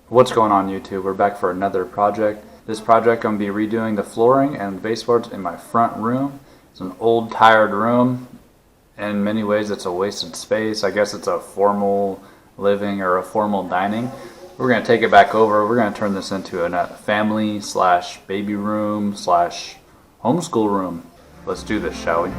What's going on, YouTube? We're back for another project. This project, I'm going to be redoing the flooring and baseboards in my front room. It's an old, tired room. In many ways, it's a wasted space. I guess it's a formal living or a formal dining. We're going to take it back over. We're going to turn this into a family / baby room / homeschool room. Let's do this, shall we?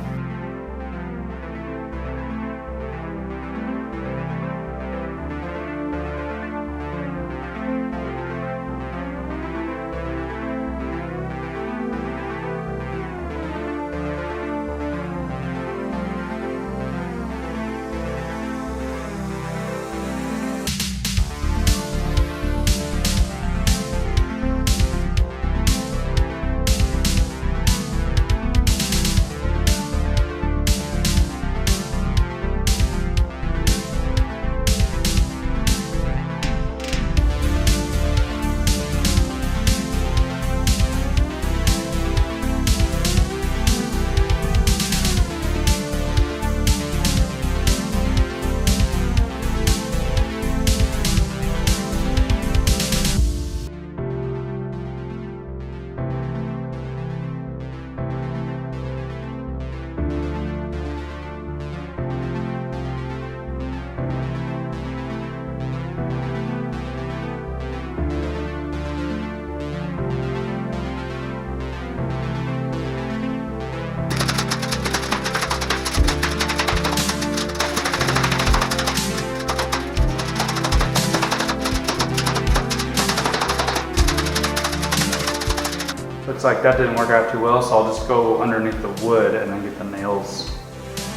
Looks like that didn't work out too well, so I'll just go underneath the wood and then get the nails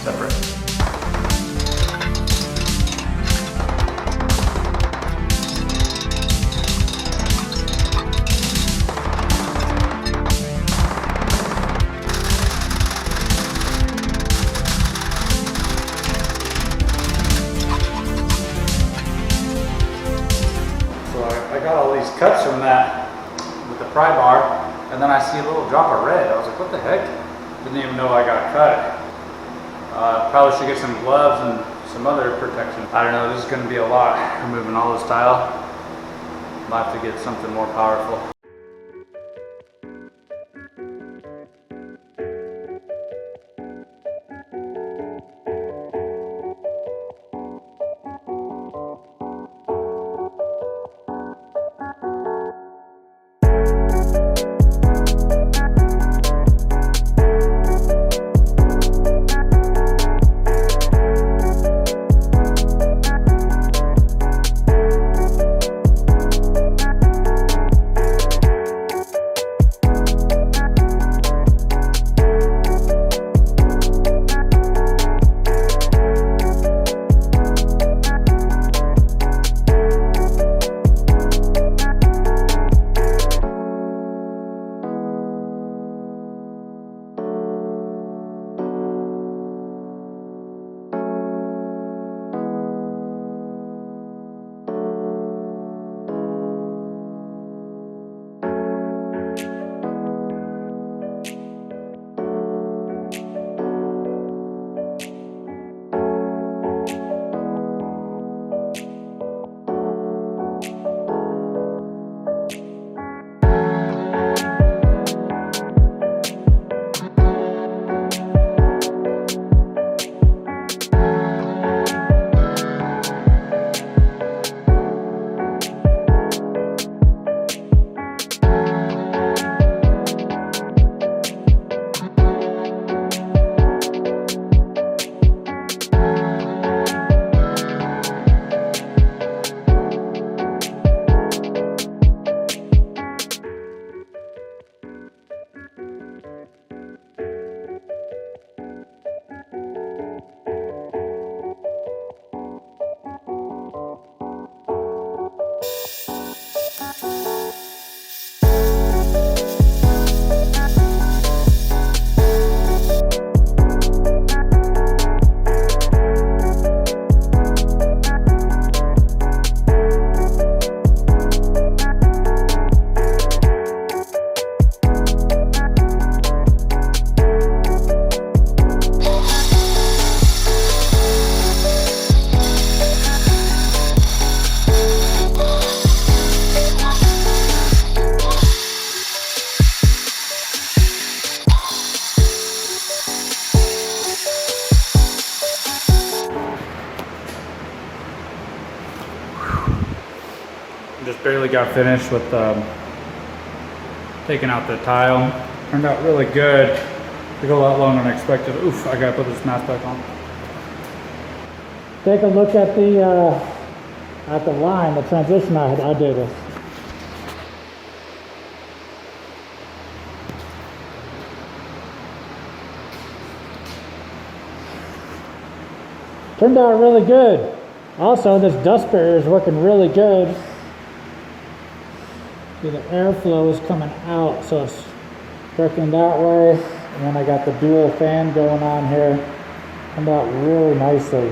separate. So I got all these cuts from that with the pry bar. And then I see a little drop of red. I was like, what the heck? Didn't even know I got cut. Probably should get some gloves and some other protection. I don't know, this is gonna be a lot. Removing all this tile. I'll have to get something more powerful. Just barely got finished with taking out the tile. Turned out really good. Took a lot longer than expected. Oof, I gotta put this mask back on. Take a look at the line, the transition I did it. Turned out really good. Also, this dust barrier is working really good. See, the airflow is coming out, so it's working that way. And then I got the dual fan going on here. Turned out really nicely.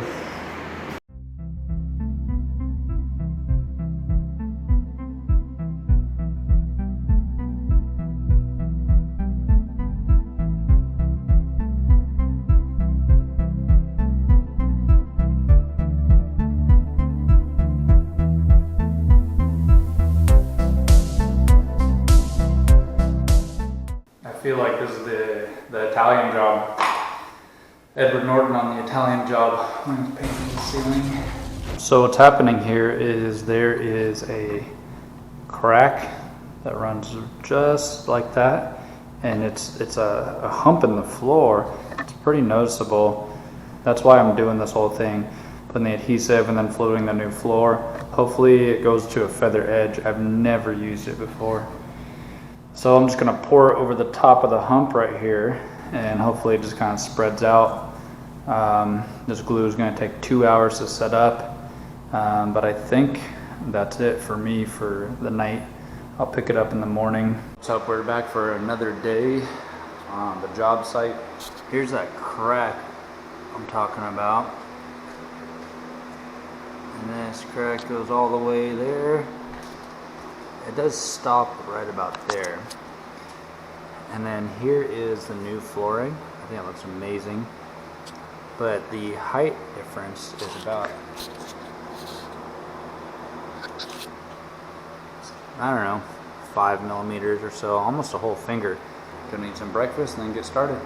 I feel like this is the Italian job. Edward Norton on the Italian job when he's painting the ceiling. So what's happening here is there is a crack that runs just like that, and it's a hump in the floor. It's pretty noticeable. That's why I'm doing this whole thing, putting the adhesive and then fluting the new floor. Hopefully it goes to a feather edge. I've never used it before. So I'm just gonna pour it over the top of the hump right here, and hopefully it just kind of spreads out. This glue is gonna take 2 hours to set up, but I think that's it for me for the night. I'll pick it up in the morning. So we're back for another day on the job site. Here's that crack I'm talking about. And this crack goes all the way there. It does stop right about there. And then here is the new flooring. I think it looks amazing. But the height difference is about, I don't know, 5 millimeters or so, almost a whole finger. Gonna eat some breakfast and then get started.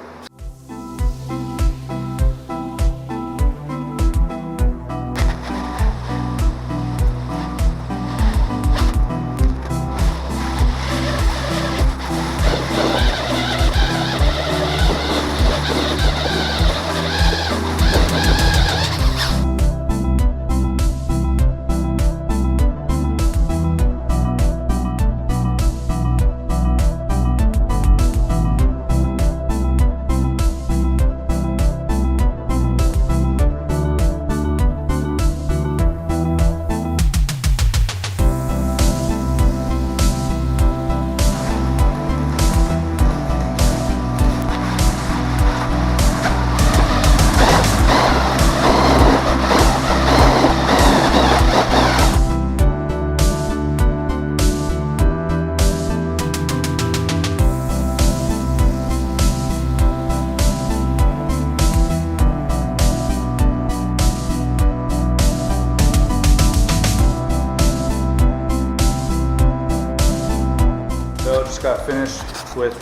Got finished with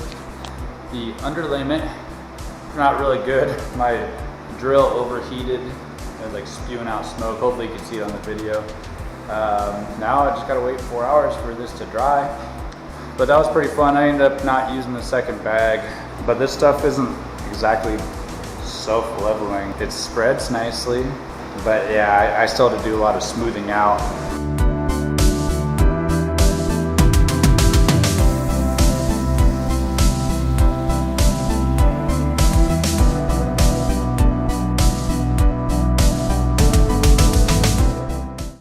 the underlayment. Not really good. My drill overheated and like spewing out smoke. Hopefully you can see it on the video. Now I just gotta wait 4 hours for this to dry. But that was pretty fun. I ended up not using the second bag, but this stuff isn't exactly self-leveling. It spreads nicely, but yeah, I still have to do a lot of smoothing out.